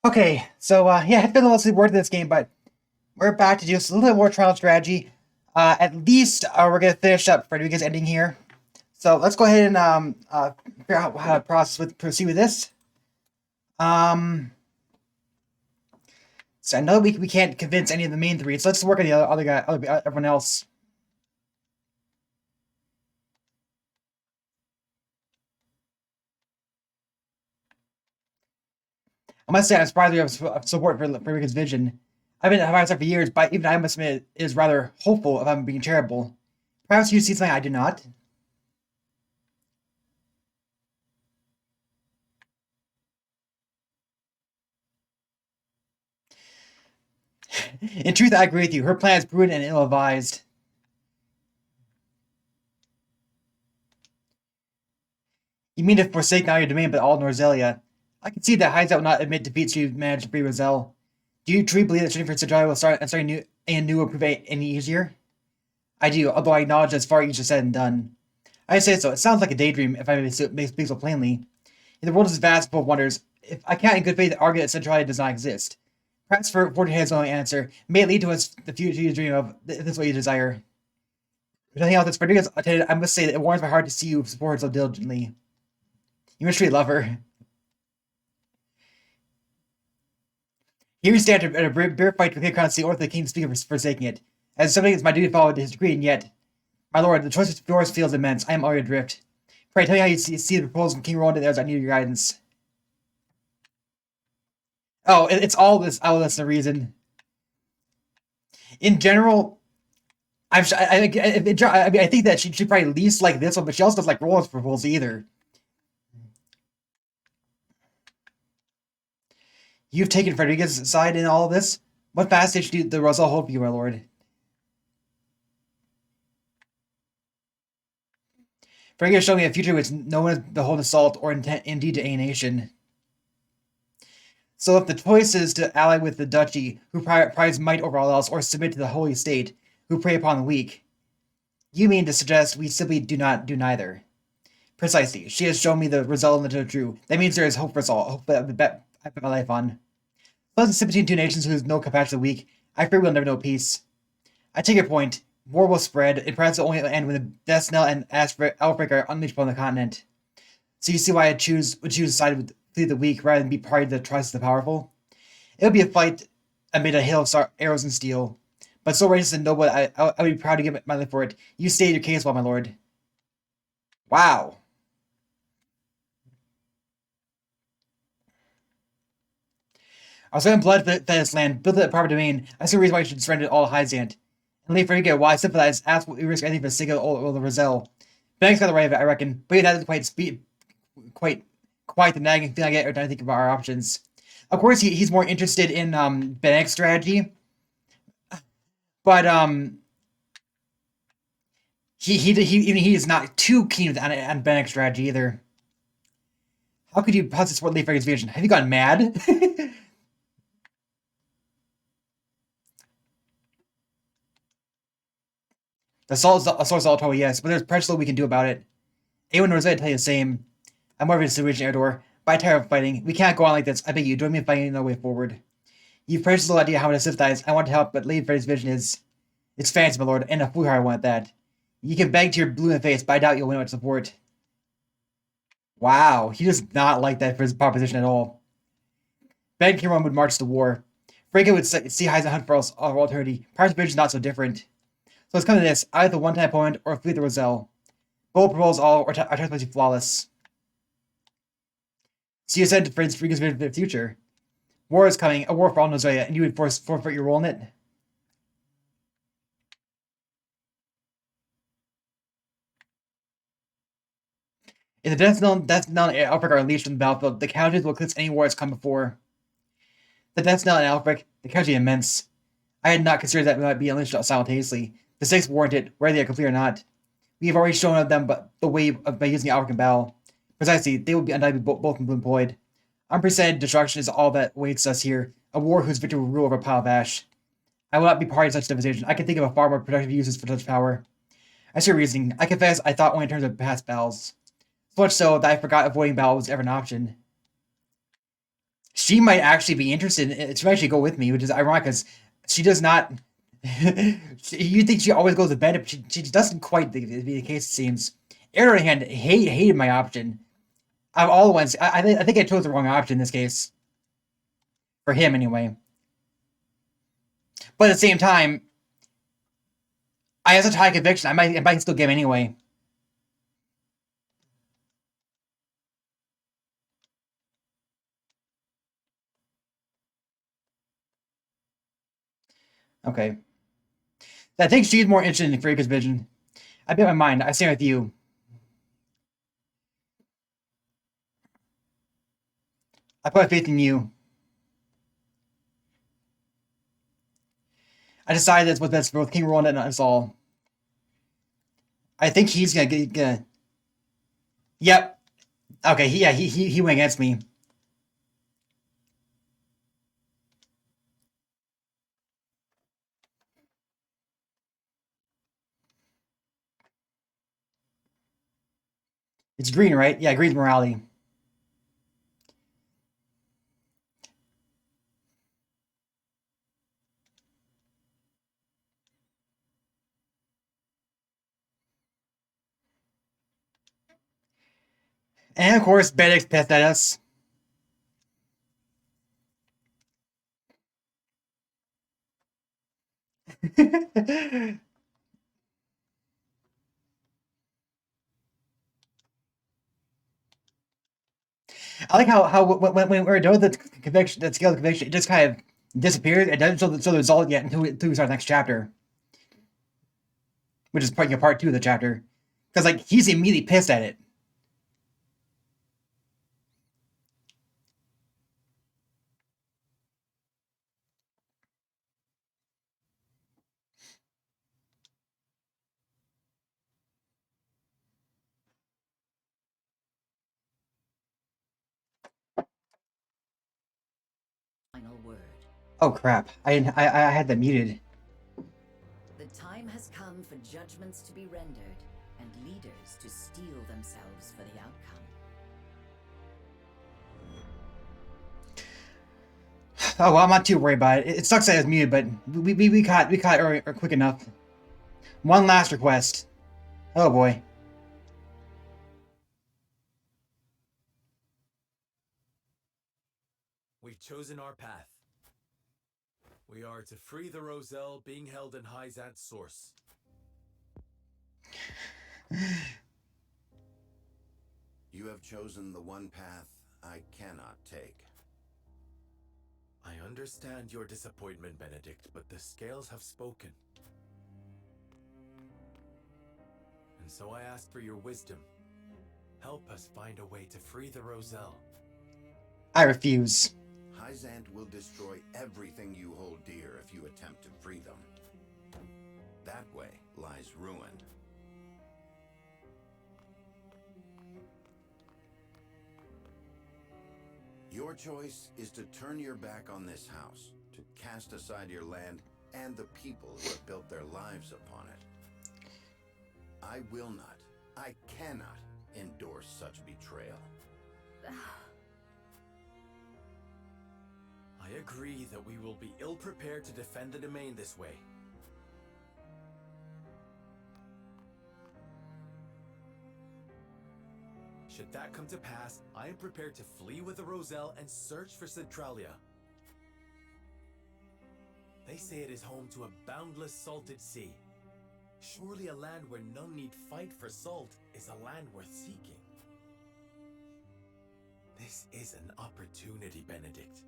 Okay, so yeah, it's been a little work in this game, but we're back to do a little bit more trial strategy. At least we're gonna finish up Frederica's ending here. So let's go ahead and figure out how to proceed with this. Um, so I know we can't convince any of the main three, so let's work on the other guy, everyone else. I must say I'm surprised we have support for Frederica's vision. I've been having it for years, but even I must admit it is rather hopeful if I'm being charitable. Perhaps you see something I do not. In truth, I agree with you. Her plan is prudent and ill-advised. You mean to forsake not your domain, but all Norzelia? I can see that Hyza will not admit defeat to manage to free Roselle. Do you truly believe that searching for Sajai will start and starting new will prove it any easier? I do, although I acknowledge that it's far easier said than done. I say so. It sounds like a daydream, if I may speak so plainly. The world is vast, full of wonders. If I can't in good faith argue that centrality does not exist. Perhaps for Fortune's only answer may it lead to us the future you dream of, this way you desire. If nothing else that's Frederica's attended, I must say that it warms my heart to see you support her so diligently. You must truly love her. Here we stand at a bare fight to clear the order the king to speak of forsaking it. As something it's my duty to follow his decree, and yet, my lord, the choice of yours feels immense. I am already adrift. Pray tell me how you see the proposal from King Roland as I need your guidance. Oh, it's all this. Oh, that's the reason. In general, I think that she probably least like this one, but she also doesn't like Roland's proposal either. You've taken Frederica's side in all of this. What fascination do the Roselle hold for you, my lord? Frederica showed me a future which no one is beholden to salt or indeed to alienation. So if the choice is to ally with the duchy, who prize might over all else, or submit to the holy state, who prey upon the weak, you mean to suggest we simply do not do neither? Precisely. She has shown me the result of the true. That means there is hope for us all. Hope that I put my life on. Pleasant sympathy between two nations who have no compassion to the weak. I fear we'll never know peace. I take your point. War will spread, and perhaps it will only end when the death knell and outbreak are unleashed upon the continent. So you see why I would choose to side with the weak rather than be party to the trust of the powerful? It would be a fight amid a hail of arrows and steel. But so righteous and noble, I would be proud to give my life for it. You stated your case well, my lord. Wow. I was in blood for this land, build it a proper domain. I see a reason why you should surrender all to Hyzant. And leave Frederica, while I sympathize, ask what we risk anything for the sake of old Roselle. Benedict's got the right of it, I reckon. But that doesn't quite the nagging feeling I get every time I think about our options. Of course, he's more interested in Benedict's strategy, but he is not too keen on Benedict's strategy either. How could you possibly support Leif Frederick's vision? Have you gone mad? The source all trouble, yes, but there's precious little we can do about it. Anyone knows I tell you the same. I'm more of a situation, Erdor. But I tire of fighting. We can't go on like this. I beg you, join me in fighting no way forward. You've precious little idea how to sympathize. I want to help, but Lady Freddy's vision is... It's fancy, my lord, and a foolhardy one at that. You can beg to your blue in the face, but I doubt you'll win much support. Wow, he does not like that for his proposition at all. Ben Cameron would march to war. Franco would see Heisen hunt for alternative. Perhaps Bridge is not so different. So it's come to this, either the one-time opponent or flee the Roselle. Both proposals all are technically flawless. So you said to Fred's vision for the future. War is coming, a war for all Nozoya, and you would forfeit your role in it? If the Death Knell and Alfric are unleashed on the battlefield, the casualties will eclipse any war that's come before. The Death Knell and Alfric, the casualty immense. I had not considered that we might be unleashed simultaneously. The stakes warrant it, whether they are complete or not. We have already shown them the way by using Alfric in battle. Precisely, they will be undoubtedly both employed. Unprecedented destruction is all that awaits us here, a war whose victory will rule over a pile of ash. I will not be party to such devastation. I can think of a far more productive uses for such power. I see your reasoning. I confess I thought only in terms of past battles. So much so that I forgot avoiding battle was ever an option. she might actually be interested. She might actually go with me, which is ironic because she does not. You think she always goes to bed, but she doesn't quite be the case. It seems. Aaron hand hated my option. Of all the ones, I think I chose the wrong option in this case. For him, anyway. But at the same time, I have such high conviction. I might still give him anyway. Okay. I think she's more interested in Frederica's vision. I bet my mind. I stand with you. I put my faith in you. I decided that's what's best for both King Roland and us all. I think he's gonna get. Yep. Okay. He went against me. It's green, right? Yeah, green's morality. And of course, Benedict's pissed at us. I like how when we're done with the conviction, the scale of conviction, it just kind of disappears. It doesn't show the result yet until we start the next chapter, which is part two of the chapter. Because like he's immediately pissed at it. Final word. Oh crap! I had that muted. The time has come for judgments to be rendered and leaders to steel themselves for the outcome. Oh well, I'm not too worried about it. It sucks that I was muted, but we caught her quick enough. One last request. Oh boy. We've chosen our path. We are to free the Roselle being held in Hyzant's source. You have chosen the one path I cannot take. I understand your disappointment, Benedict, but the scales have spoken. And so I ask for your wisdom. Help us find a way to free the Roselle. I refuse. Hyzant will destroy everything you hold dear if you attempt to free them. That way lies ruin. Your choice is to turn your back on this house, to cast aside your land and the people who have built their lives upon it. I will not, I cannot endorse such betrayal. I agree that we will be ill-prepared to defend the domain this way. Should that come to pass, I am prepared to flee with the Roselle and search for Centralia. They say it is home to a boundless salted sea. Surely a land where none need fight for salt is a land worth seeking. This is an opportunity, Benedict.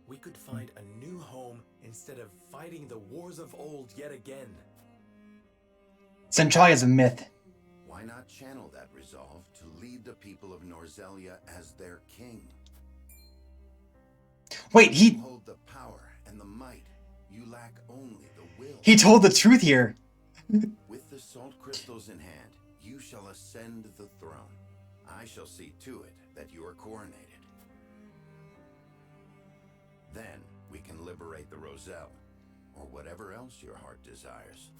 We could find a new home instead of fighting the wars of old yet again. Centralia is a myth. Why not channel that resolve to lead the people of Norzelia as their king? Wait, You hold the power and the might. You lack only the will. he told the truth here. With the salt crystals in hand, you shall ascend the throne. I shall see to it that you are coronated. Then we can liberate the Roselle, or whatever else your heart desires.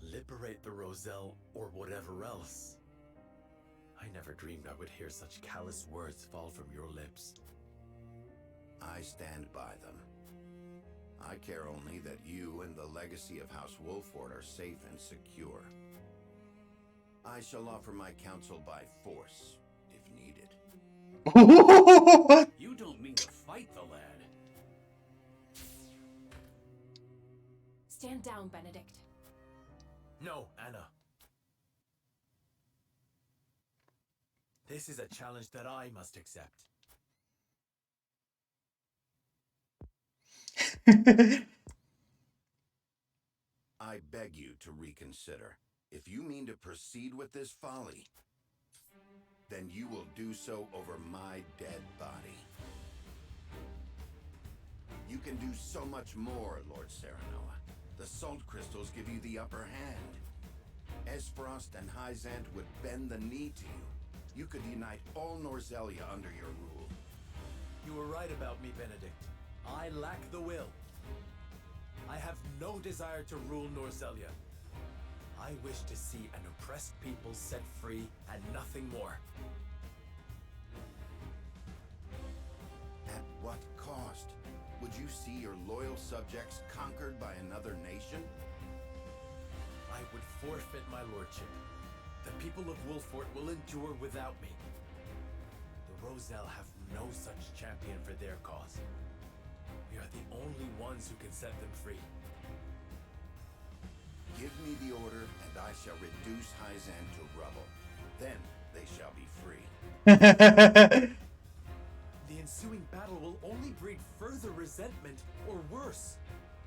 Liberate the Roselle or whatever else. I never dreamed I would hear such callous words fall from your lips. I stand by them. I care only that you and the legacy of House Wolford are safe and secure. I shall offer my counsel by force, if needed. You don't mean to fight the lad. Stand down, Benedict. No, Anna. This is a challenge that I must accept. I beg you to reconsider. If you mean to proceed with this folly, then you will do so over my dead body. You can do so much more, Lord Serenoa. The salt crystals give you the upper hand. Esfrost and Hyzant would bend the knee to you. You could unite all Norzelia under your rule. You were right about me, Benedict. I lack the will. I have no desire to rule Norzelia. I wish to see an oppressed people set free and nothing more. At what cost? Would you see your loyal subjects conquered by another nation? I would forfeit my lordship. The people of Wolfort will endure without me. The Roselle have no such champion for their cause. We are the only ones who can set them free. Give me the order, and I shall reduce Hyzant to rubble. Then they shall be free. The ensuing battle will only breed further resentment, or worse,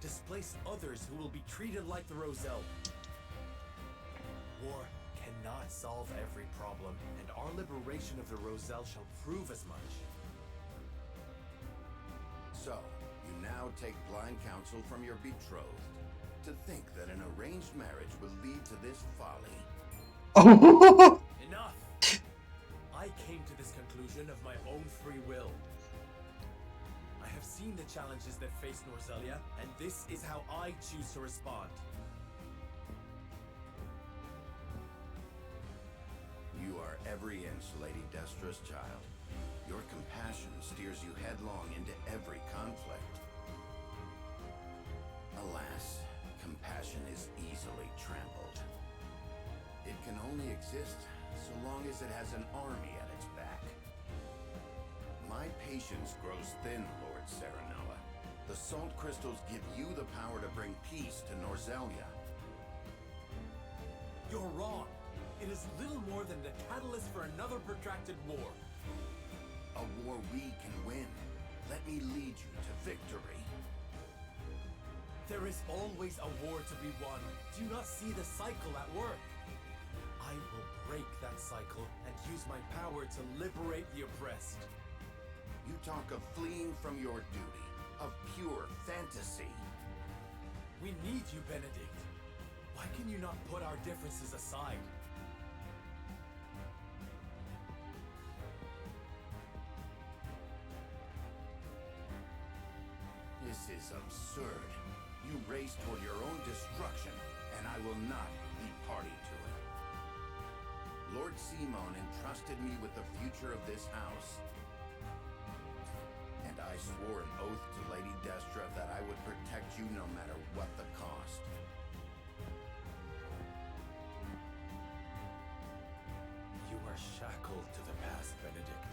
displace others who will be treated like the Roselle. War cannot solve every problem, and our liberation of the Roselle shall prove as much. So, you now take blind counsel from your betrothed. To think that an arranged marriage will lead to this folly. Enough! I came to this conclusion of my own free will. I have seen the challenges that face Norzelia, and this is how I choose to respond. You are every inch Lady Destra's child. Your compassion steers you headlong into every conflict. Alas, compassion is easily trampled. It can only exist so long as it has an army at its back. My patience grows thin, Lord Serenoa. The salt crystals give you the power to bring peace to Norzelia. You're wrong. It is little more than the catalyst for another protracted war. A war we can win. Let me lead you to victory. There is always a war to be won. Do you not see the cycle at work? I will break that cycle and use my power to liberate the oppressed. You talk of fleeing from your duty, of pure fantasy. We need you, Benedict. Why can you not put our differences aside? This is absurd. You race toward your own destruction, and I will not be party to it. Lord Simon entrusted me with the future of this house. And I swore an oath to Lady Destra that I would protect you no matter what the cost. You are shackled to the past, Benedict.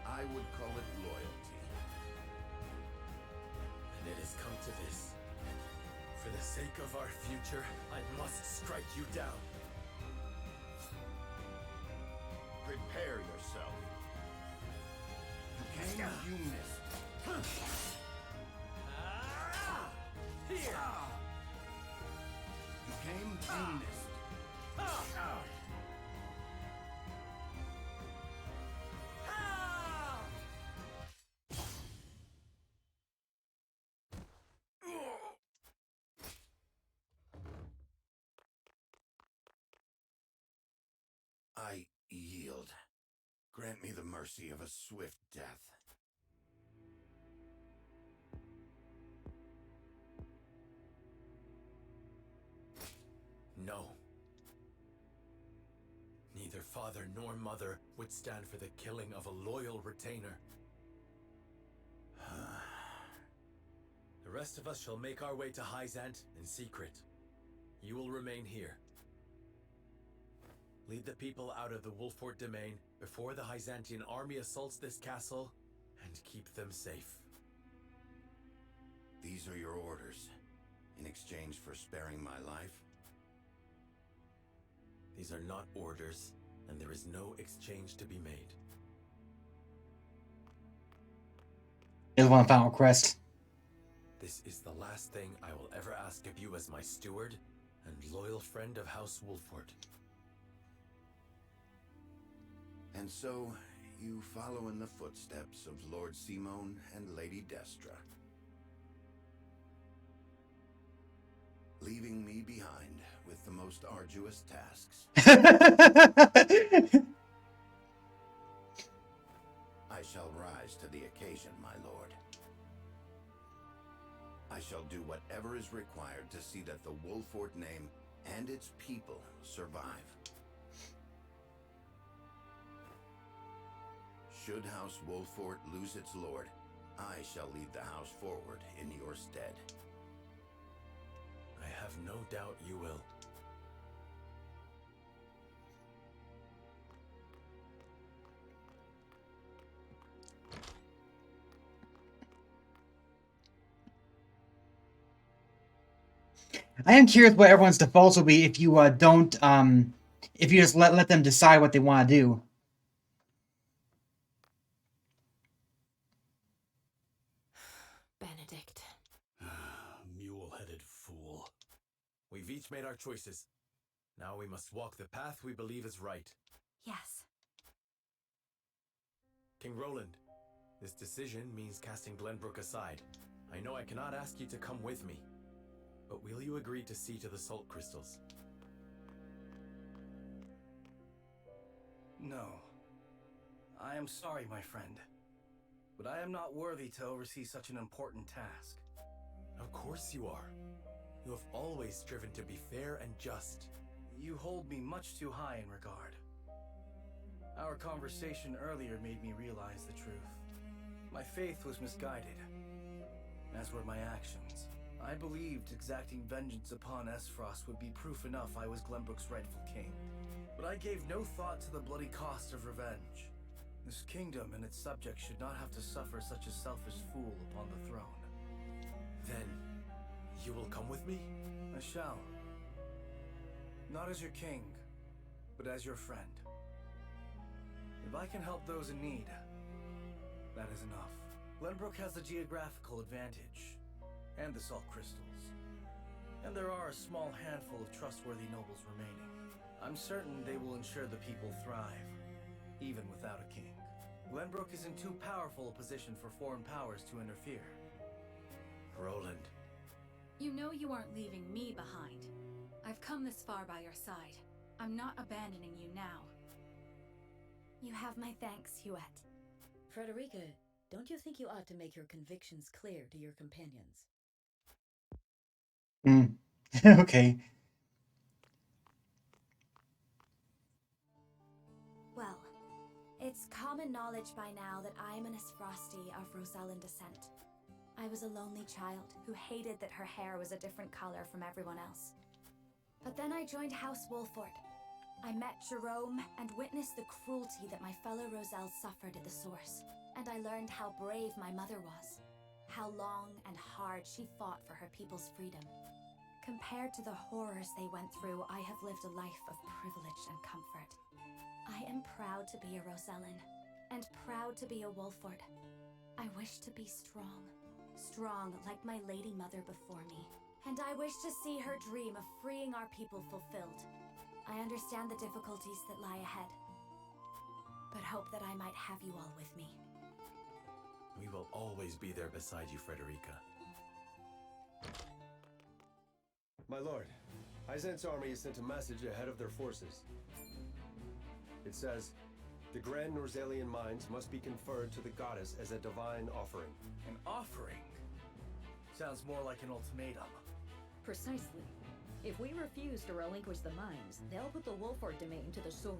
I would call it loyalty. And it has come to this. For the sake of our future, I must strike you down. Prepare yourself. You came, you missed. Here! You came, you missed. I yield. Grant me the mercy of a swift death. No. Neither father nor mother would stand for the killing of a loyal retainer. The rest of us shall make our way to Hyzant in secret. You will remain here. Lead the people out of the Wolfort domain before the Hyzantian army assaults this castle, and keep them safe. These are your orders, in exchange for sparing my life? These are not orders, and there is no exchange to be made. Is one final request. This is the last thing I will ever ask of you as my steward and loyal friend of House Wolfort. And so, you follow in the footsteps of Lord Simone and Lady Destra, leaving me behind with the most arduous tasks. I shall rise to the occasion, my lord. I shall do whatever is required to see that the Wolfort name and its people survive. Should House Wolfort lose its lord, I shall lead the house forward in your stead. I have no doubt you will. I am curious what everyone's defaults will be if you don't if you just let them decide what they want to do. Benedict. Mule-headed fool. We've each made our choices. Now we must walk the path we believe is right. Yes. King Roland, this decision means casting Glenbrook aside. I know I cannot ask you to come with me, but will you agree to see to the salt crystals? No. I am sorry, my friend, but I am not worthy to oversee such an important task. Of course you are. You have always striven to be fair and just. You hold me much too high in regard. Our conversation earlier made me realize the truth. My faith was misguided, as were my actions. I believed exacting vengeance upon Esfrost would be proof enough I was Glenbrook's rightful king. But I gave no thought to the bloody cost of revenge. This kingdom and its subjects should not have to suffer such a selfish fool upon the throne. Then, you will come with me? I shall. Not as your king, but as your friend. If I can help those in need, that is enough. Glenbrook has the geographical advantage, and the salt crystals. And there are a small handful of trustworthy nobles remaining. I'm certain they will ensure the people thrive, even without a king. Glenbrook is in too powerful a position for foreign powers to interfere. Roland. You know you aren't leaving me behind. I've come this far by your side. I'm not abandoning you now. You have my thanks, Huette. Frederica, don't you think you ought to make your convictions clear to your companions? Okay. Well, it's common knowledge by now that I'm an Esfrosti of Rosellan descent. I was a lonely child who hated that her hair was a different color from everyone else. But then I joined House Wolfort. I met Jerome and witnessed the cruelty that my fellow Roselles suffered at the source. And I learned how brave my mother was, how long and hard she fought for her people's freedom. Compared to the horrors they went through, I have lived a life of privilege and comfort. I am proud to be a Rosellan, and proud to be a Wolfort. I wish to be strong like my lady mother before me. And I wish to see her dream of freeing our people fulfilled. I understand the difficulties that lie ahead, but hope that I might have you all with me. We will always be there beside you, Frederica. My lord, Hyzant's army has sent a message ahead of their forces. It says, the Grand Norzalian mines must be conferred to the goddess as a divine offering. An offering? Sounds more like an ultimatum. Precisely. If we refuse to relinquish the mines, they'll put the Wolfort domain to the sword.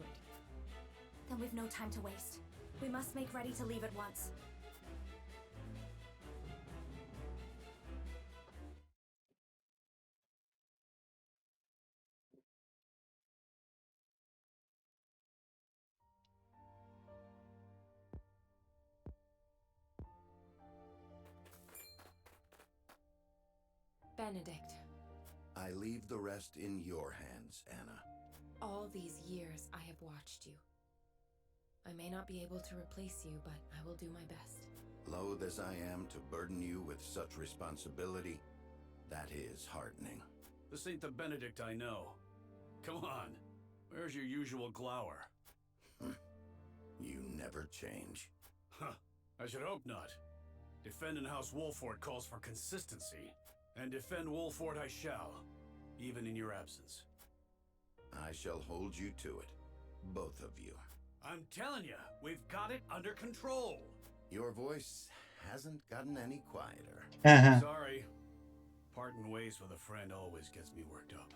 Then we've no time to waste. We must make ready to leave at once. Benedict, I leave the rest in your hands, Anna. all these years I have watched you. I may not be able to replace you, but I will do my best. Loath as I am to burden you with such responsibility, that is heartening. This ain't the Benedict I know. Come on, where's your usual glower? You never change. Huh, I should hope not. Defending House Wolford calls for consistency, and defend Wolford I shall, even in your absence. I shall hold you to it, both of you. I'm telling you, we've got it under control. Your voice hasn't gotten any quieter. Sorry. Parting ways with a friend always gets me worked up.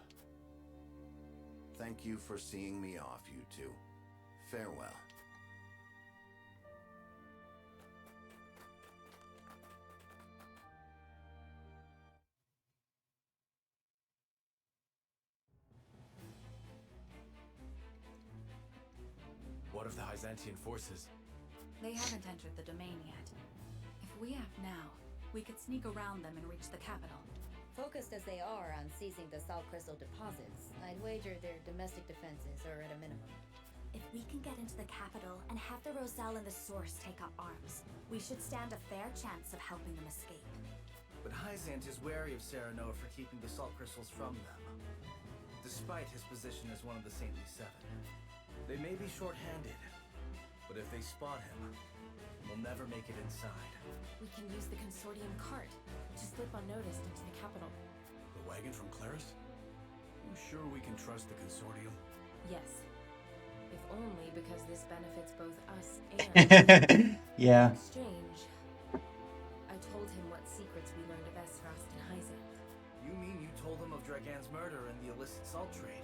Thank you for seeing me off, you two. Farewell. What of the Byzantine forces? They haven't entered the domain yet. If we act now, we could sneak around them and reach the capital. Focused as they are on seizing the salt crystal deposits, I'd wager their domestic defenses are at a minimum. If we can get into the capital and have the Roselle and the Source take up arms, we should stand a fair chance of helping them escape. But Hyzant is wary of Serenoa for keeping the salt crystals from them, despite his position as one of the Saintly Seven. They may be short-handed, but if they spot him, we'll never make it inside. We can use the Consortium cart to slip unnoticed into the capital. The wagon from Claris? You sure we can trust the Consortium? Yes. If only because this benefits both us and... Yeah. In exchange, I told him what secrets we learned of Esfrost and Hyzant. You mean you told him of Dragan's murder and the illicit salt trade?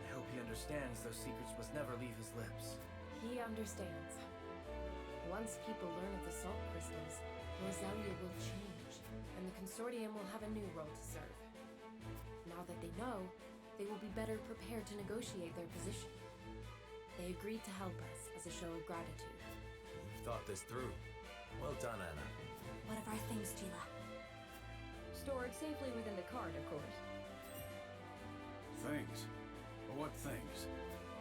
I hope he understands those secrets must never leave his lips. He understands. Once people learn of the salt crystals, Roselia will change, and the Consortium will have a new role to serve. Now that they know, they will be better prepared to negotiate their position. They agreed to help us as a show of gratitude. You've thought this through. Well done, Anna. What of our things, Gila? Stored safely within the cart, of course. Things? What things?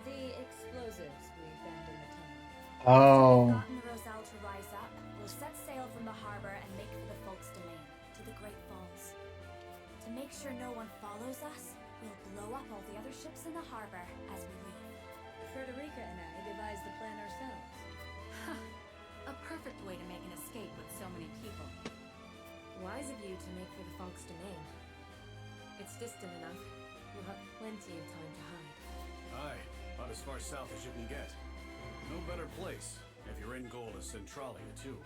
The explosives we found in the tunnel. Oh. We've gotten the Roselle to rise up. We'll set sail from the harbor and make for the Folk's Domain, to the Great Falls. To make sure no one follows us, we'll blow up all the other ships in the harbor as we leave. Frederica and I devised the plan ourselves. A perfect way to make an escape with so many people. Wise of you to make for the Folk's Domain. It's distant enough. You'll have plenty of time to hide. Aye, about as far south as you can get. No better place, if your end goal is Centralia, too.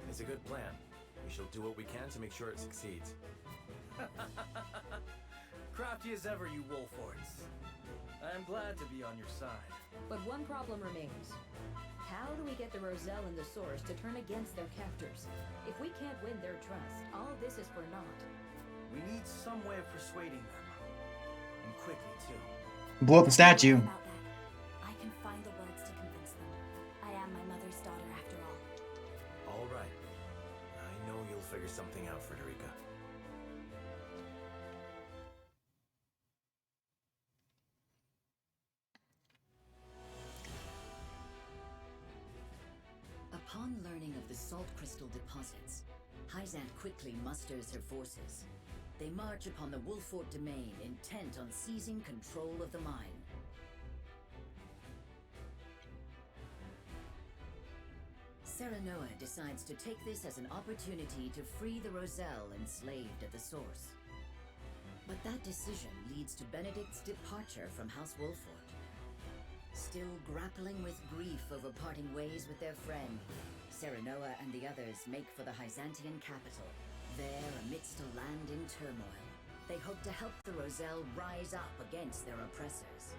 It's a good plan. We shall do what we can to make sure it succeeds. Crafty as ever, you Wolfords. I am glad to be on your side. But one problem remains. How do we get the Roselle and the Source to turn against their captors? If we can't win their trust, all of this is for naught. We need some way of persuading them. And quickly, too. Blow up the statue. Don't worry about that. I can find the words to convince them. I am my mother's daughter, after all. All right. I know you'll figure something out, Frederica. Upon learning of the salt crystal deposits, Hyzant quickly musters her forces. They march upon the Wolfort domain, intent on seizing control of the mine. Serenoa decides to take this as an opportunity to free the Roselle enslaved at the Source. But that decision leads to Benedict's departure from House Wolfort. Still grappling with grief over parting ways with their friend, Serenoa and the others make for the Hyzantian capital. There, amidst a land in turmoil, they hope to help the Roselle rise up against their oppressors.